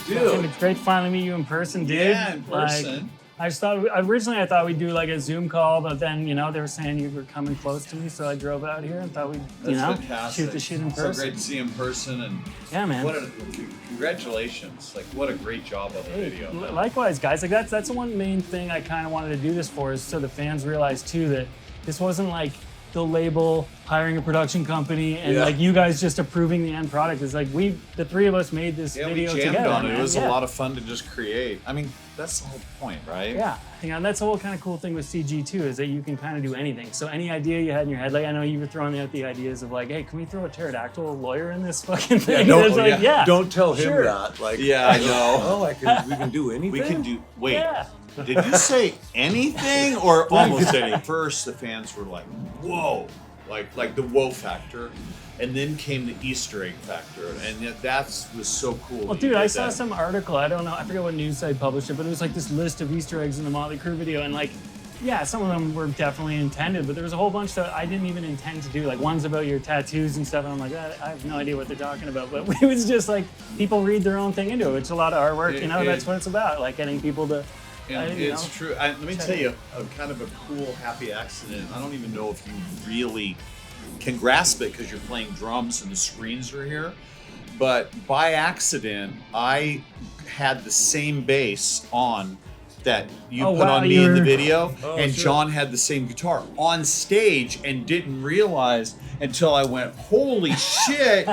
Dude, it's great to finally meet you in person, dude. Yeah, in person. Like, I just thought originally I thought we'd do like a Zoom call, but then they were saying you were coming close to me, so I drove out here and thought we'd shoot the shit in person. So great to see you in person, and yeah, man. Congratulations! Like what a great job on the video. Likewise, guys. Like that's the one main thing I kind of wanted to do this for, is so the fans realize too that this wasn't like the label hiring a production company and like you guys just approving the end product. It's like the three of us made this video we jammed together. On it. It was a lot of fun to just create. I mean, that's the whole point, right? Yeah, and that's the whole kind of cool thing with CG too, is that you can kind of do anything. So any idea you had in your head, like I know you were throwing out the ideas of like, hey, can we throw a pterodactyl lawyer in this fucking thing? Don't tell him that. Like, yeah, I know. We can do anything. We can do. Wait. Yeah. Did you say anything or almost anything? First, the fans were like, "Whoa!" Like the whoa factor, and then came the Easter egg factor, and that was so cool. Well, dude, I saw some article. I don't know. I forget what news site published it, but it was like this list of Easter eggs in the Mötley Crüe video, and like, yeah, some of them were definitely intended, but there was a whole bunch that I didn't even intend to do. Like one's about your tattoos and stuff, and I'm like, I have no idea what they're talking about. But it was just like people read their own thing into it. It's a lot of artwork, that's what it's about. Like getting people to. And it's true. Let me tell you a kind of a cool, happy accident. I don't even know if you really can grasp it because you're playing drums and the screens are here. But by accident, I had the same bass on that you put on me in the video, and John had the same guitar on stage and didn't realize until I went, holy shit,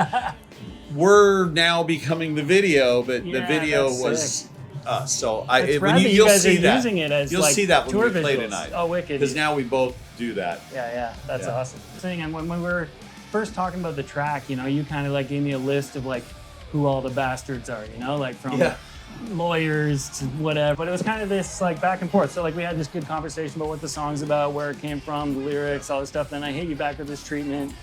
we're now becoming the video. But the video was... Sick. So you'll see that. Using it as you'll see that when we play visuals. tonight. Oh, wicked! Because now we both do that. Yeah, that's awesome. And when we were first talking about the track, you kind of like gave me a list of like who all the bastards are. Like from lawyers to whatever. But it was kind of this like back and forth. So like we had this good conversation about what the song's about, where it came from, the lyrics, all this stuff. Then I hit you back with this treatment.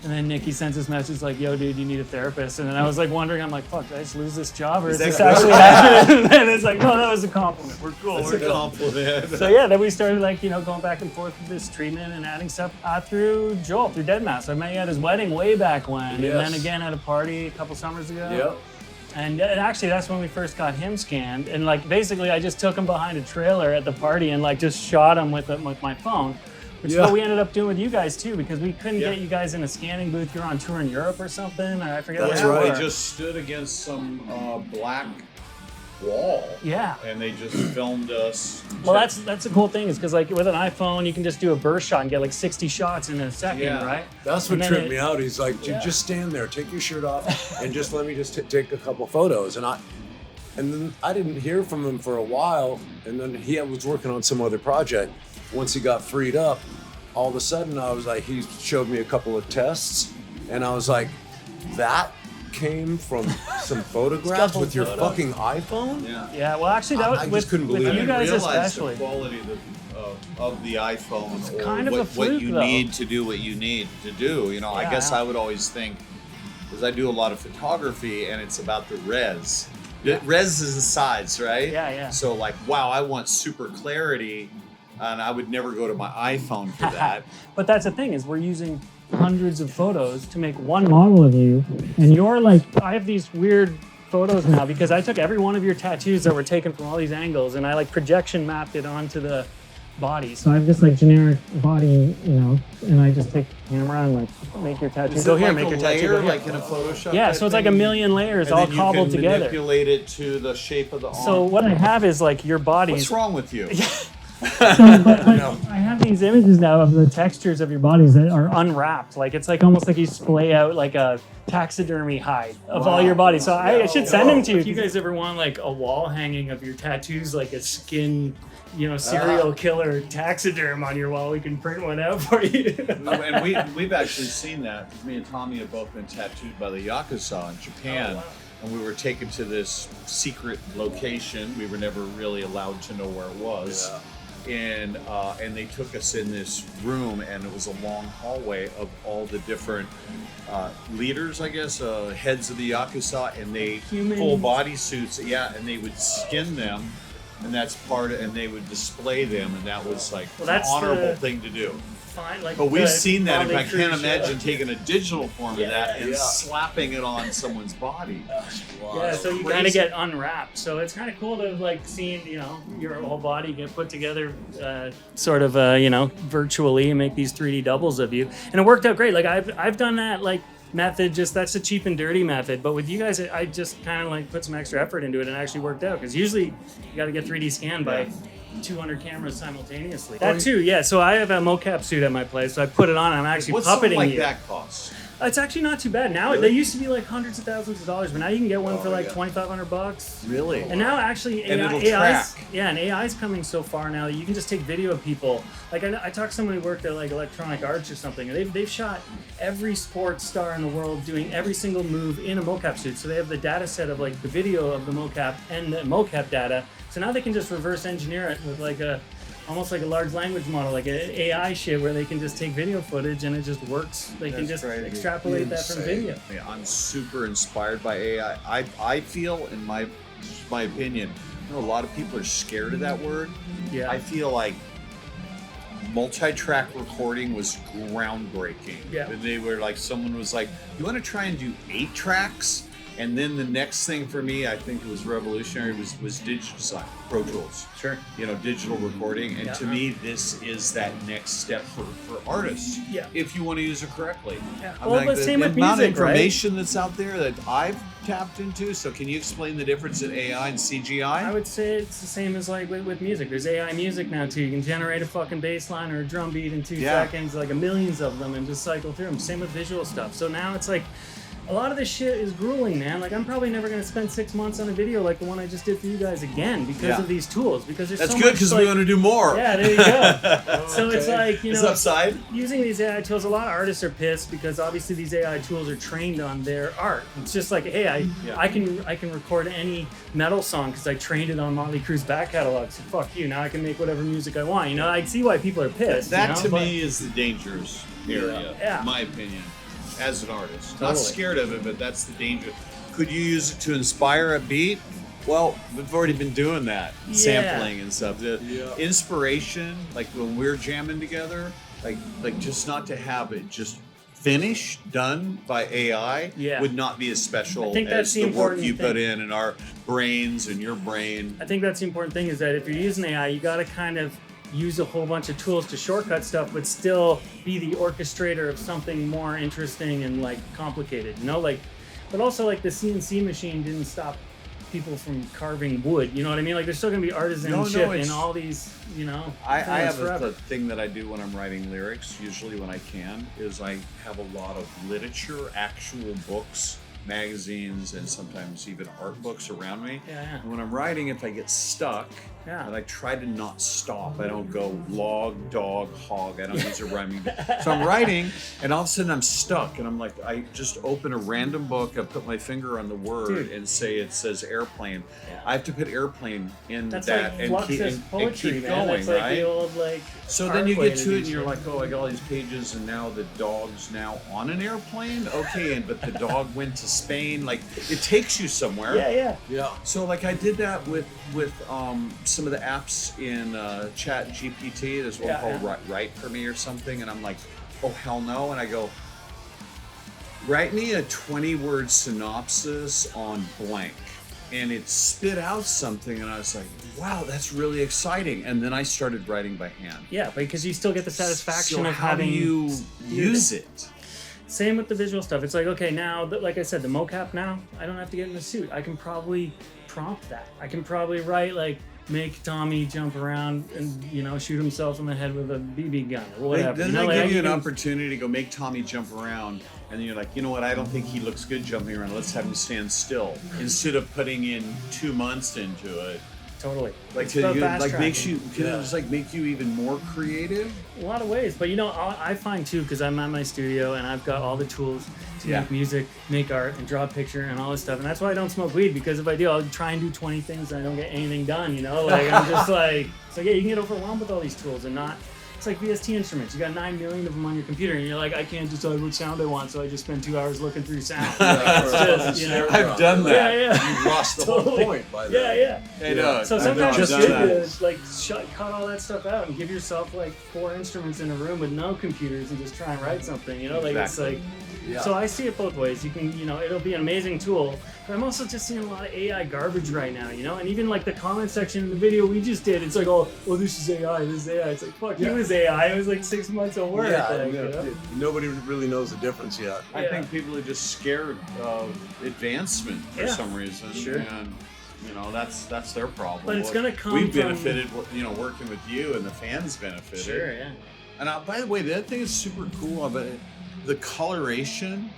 And then Nikki sends this message like, yo, dude, you need a therapist. And then I was like wondering, I'm like, fuck, did I just lose this job? Or is this actually happening? And then it's like, no, that was a compliment. We're cool. That's a compliment. So yeah, then we started like, going back and forth with this treatment and adding stuff through Joel, through Deadmau5. So I met you at his wedding way back when. Yes. And then again at a party a couple summers ago. Yep. And actually, that's when we first got him scanned. And like, basically, I just took him behind a trailer at the party and like just shot him with my phone. Which is what we ended up doing with you guys too, because we couldn't get you guys in a scanning booth. You were on tour in Europe or something, or I forget what it was. They just stood against some black wall. Yeah. And they just filmed us. Well, that's the cool thing, is because like with an iPhone, you can just do a burst shot and get like 60 shots in a second, right? That's what tripped me out. He's like, just stand there, take your shirt off, and just let me just take a couple photos. And then I didn't hear from him for a while, and then he was working on some other project. Once he got freed up, all of a sudden I was like, he showed me a couple of tests, and I was like, that came from some photographs with your fucking iPhone? Yeah. Well, actually, that was I just couldn't believe with it. you guys especially. The quality of the iPhone, it's or kind of a fluke, what you need to do what you need to do. I guess I would always think, because I do a lot of photography, and it's about the res. Res is the size, right? Yeah. So like, wow, I want super clarity. And I would never go to my iPhone for that. But that's the thing, is we're using hundreds of photos to make one model of you. And you're like, I have these weird photos now because I took every one of your tattoos that were taken from all these angles and I like projection mapped it onto the body. So I have this like generic body, and I just take the camera and like make your tattoo go here, make your tattoo go here. Like in a Photoshop? Yeah, so it's like a million layers all cobbled together. Manipulate it to the shape of the arm. So what I have is like your body. What's wrong with you? But I have these images now of the textures of your bodies that are unwrapped. Like it's like almost like you splay out like a taxidermy hide of all your bodies. So I should send them to you. If you guys ever want like a wall hanging of your tattoos, like a skin, serial killer taxiderm on your wall, we can print one out for you. And we've actually seen that. Me and Tommy have both been tattooed by the Yakuza in Japan. Oh, wow. And we were taken to this secret location. We were never really allowed to know where it was. Yeah. And they took us in this room, and it was a long hallway of all the different leaders, I guess, heads of the Yakuza, and they full body suits, and they would skin them, and that's and they would display them, and that was like an honorable thing to do. fine. Like, But we've the seen that. Mötley I Crüe can't show. imagine taking a digital form of that and Yeah. slapping it on someone's body. Yeah, so you Crazy. kind of get unwrapped. So it's kind of cool to like seeing, your whole body get put together, sort of, virtually and make these 3D doubles of you. And it worked out great. Like I've done that like method. That's a cheap and dirty method. But with you guys, I just kind of like put some extra effort into it and it actually worked out. Because usually you got to get 3D scanned by 200 cameras simultaneously. That too, yeah. So I have a mocap suit at my place. So I put it on and I'm actually What's puppeting something like you. that cost? It's actually not too bad. Now Really? they used to be like hundreds of thousands of dollars, but now you can get one for like yeah. $2,500. Really? And now actually And it'll AI's, track. yeah, and AI's coming so far now that you can just take video of people. Like I talked to someone who worked at like Electronic Arts or something, and they've shot every sports star in the world doing every single move in a mocap suit. So they have the data set of like the video of the mocap and the mocap data. So now they can just reverse engineer it with like almost like a large language model, like an AI shit, where they can just take video footage and it just works. They can just extrapolate that from video. Yeah, I'm super inspired by AI. I feel, in my opinion, a lot of people are scared of that word. Yeah. I feel like multi-track recording was groundbreaking. Yeah. And they were like, someone was like, you want to try and do 8 tracks? And then the next thing for me, I think it was revolutionary, was digital design, Pro Tools. Sure. Digital recording. And to me, this is that next step for artists. Yeah. If you want to use it correctly. Yeah. I mean, Well, but same with amount music, of information that's out there that I've tapped into. So can you explain the difference in AI and CGI? I would say it's the same as like with music. There's AI music now too. You can generate a fucking bass line or a drum beat in 2 Yeah. seconds, like a millions of them, and just cycle through them. Same with visual stuff. So now it's like a lot of this shit is grueling, man. Like I'm probably never gonna spend 6 months on a video like the one I just did for you guys again because Yeah. of these tools. Because there's That's so good much, because like, we want to do more. Yeah, there you go. So it's like Is upside? using these AI tools, a lot of artists are pissed because obviously these AI tools are trained on their art. It's just like, hey, I can record any metal song because I trained it on Mötley Crüe's back catalog. So fuck you. Now I can make whatever music I want. I see why people are pissed. That but to me is the dangerous area, Yeah. in my opinion, as an artist. Totally. Not scared of it, but that's the danger. Could you use it to inspire a beat? Well, we've already been doing that, Yeah. sampling and stuff. The inspiration, like when we're jamming together, like just not to have it just finished, done by AI, would not be as special I think that's as the the work important you thing. put in our brains and your brain. I think that's the important thing is that if you're using AI, you got to kind of use a whole bunch of tools to shortcut stuff, but still be the orchestrator of something more interesting and like complicated, but also like the CNC machine didn't stop people from carving wood, you know what I mean? Like there's still gonna be artisanship in all these, I things have forever. the thing that I do when I'm writing lyrics, usually when I can, is I have a lot of literature, actual books, magazines, and sometimes even art books around me. Yeah. And when I'm writing, if I get stuck, and I try to not stop. I don't go log, dog, hog. I don't use a rhyming. So I'm writing, and all of a sudden I'm stuck, and I'm like, I just open a random book, I put my finger on the word, and it says airplane. Yeah. I have to put airplane in That's that like and Fluxus keep poetry, man. going, That's like right? the old So then you get to it and you're like, like, oh, I got all these pages and now the dog's now on an airplane? Okay, but the dog went to Spain. Like, it takes you somewhere. Yeah. So like I did that with some of the apps in Chat GPT. There's one called Write For Me or something. And I'm like, oh, hell no. And I go, write me a 20-word synopsis on blank. And it spit out something, and I was like, wow, that's really exciting. And then I started writing by hand. Yeah, because you still get the satisfaction So of how having do you use it? Same with the visual stuff. It's like, okay, now, like I said, the mocap now, I don't have to get in a suit. I can probably prompt that. I can probably write, like, make Tommy jump around and, shoot himself in the head with a BB gun or whatever. Then they give you an opportunity to go make Tommy jump around, and then you're like, you know what, I don't think he looks good jumping around. Let's have him stand still. Instead of putting in 2 months into it. Totally. Like, It's about fast makes you, tracking. can it just like make you even more creative? A lot of ways, but I find too, because I'm at my studio and I've got all the tools to make music, make art, and draw a picture and all this stuff. And that's why I don't smoke weed, because if I do, I'll try and do 20 things and I don't get anything done, Like, I'm just like, so yeah, you can get overwhelmed with all these tools and not It's like VST instruments. You got 9 million of them on your computer, and you're like, I can't decide what sound I want, so I just spend 2 hours looking through sound. It's just, you know. I've done that. Yeah. You've lost the whole point by that. Yeah. Hey, no, So I've sometimes done it's that. good to like cut all that stuff out and give yourself like 4 instruments in a room with no computers and just try and write something. You know, like Exactly. it's like. So I see it both ways. You can, you know, it'll be an amazing tool, but I'm also just seeing a lot of AI garbage right now, you know? And even like the comment section in the video we just did, it's like, oh, this is AI, this is AI. It's like, fuck, it was AI. It was like 6 months of work. Like, you know? Nobody really knows the difference yet. I think people are just scared of advancement for some reason. Sure. And, you know, that's their problem. But it's gonna come We've from- benefited, you know, working with you, and the fans benefited. Sure, yeah. And by the way, the other thing is super cool about it, the coloration.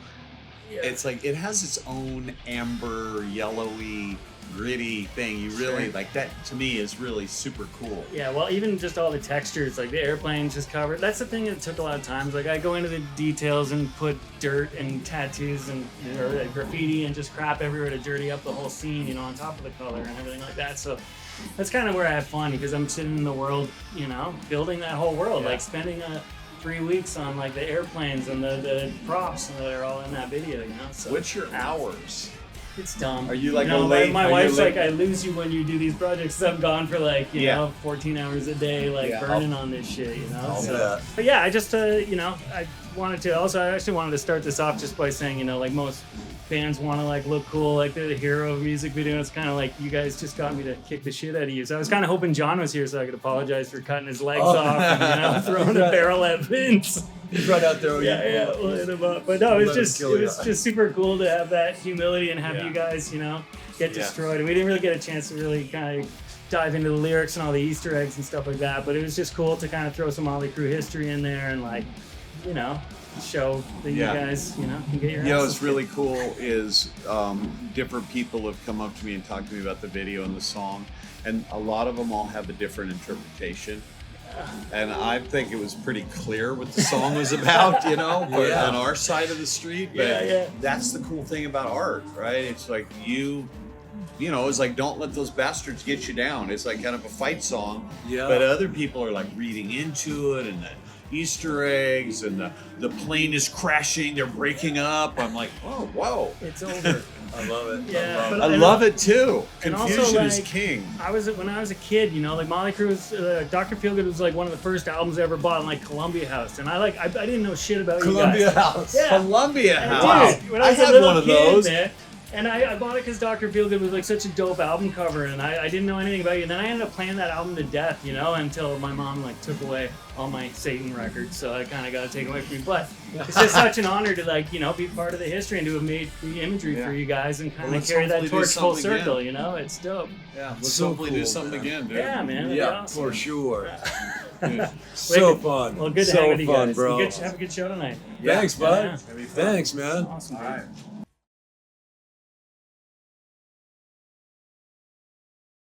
It's like it has its own amber, yellowy, gritty thing. You really like that. To me, is really super cool. Yeah, well, even just all the textures, like the airplanes just covered. That's the thing that took a lot of time. Like I go into the details and put dirt and tattoos and or graffiti and just crap everywhere to dirty up the whole scene, you know, on top of the color and everything like that. So that's kind of where I have fun because I'm sitting in the world, you know, building that whole world, like spending 3 weeks on like the airplanes and the props that are all in that video, you know. So What's your hours? it's dumb. Are you like you know, a late? my are you wife's late- like, I lose you when you do these projects. 'Cause I'm gone for like, you know, 14 hours a day, like burning on this shit, you know. So, but yeah, I just, you know, I wanted to. Also, I actually wanted to start this off just by saying, you know, like most bands want to like look cool, like they're the hero of a music video. It's kind of like you guys just got me to kick the shit out of you. So I was kind of hoping John was here so I could apologize for cutting his legs off and, you know, throwing a barrel at Vince. He's right out there. We'll hit him up. But no, it was Let him just super cool to have that humility and have you guys, you know, get destroyed. And we didn't really get a chance to really kind of dive into the lyrics and all the Easter eggs and stuff like that. But it was just cool to kind of throw some Mötley Crüe history in there and like, you know, show that you guys, you know, can get your. You know, what's really cool is different people have come up to me and talked to me about the video and the song, and a lot of them all have a different interpretation. And I think it was pretty clear what the song was about, you know, but on our side of the street. But that's the cool thing about art, right? It's like you know, it's like don't let those bastards get you down. It's like kind of a fight song. Yeah. But other people are like reading into it and the Easter eggs and the plane is crashing, they're breaking up. I'm like, oh, whoa. It's over. I love it. Yeah, I love it too. And Confusion also, is like, king. When I was a kid, you know, like Mötley Crüe was, Dr. Feelgood was like one of the first albums I ever bought in like Columbia House, and I didn't know shit about Columbia you guys. House. Yeah. Columbia And House. dude, when I was a had little one of kid, those. man, and I bought it because Dr. Feelgood was like such a dope album cover, and I didn't know anything about you. And then I ended up playing that album to death, you know, until my mom like took away all my Satan records, so I kind of got to take away from me. But it's just such an honor to like, you know, be part of the history and to have made the imagery for you guys and kind of carry that torch full circle, you know. It's dope. Yeah, let's So hopefully do cool, something man. again, dude. Yeah, man. that'd be awesome. for sure. Yeah. So fun. Well, good to so hang with you fun, guys. bro. Have a good show tonight. Thanks, bud. Yeah. Thanks, man. Awesome, dude. All right.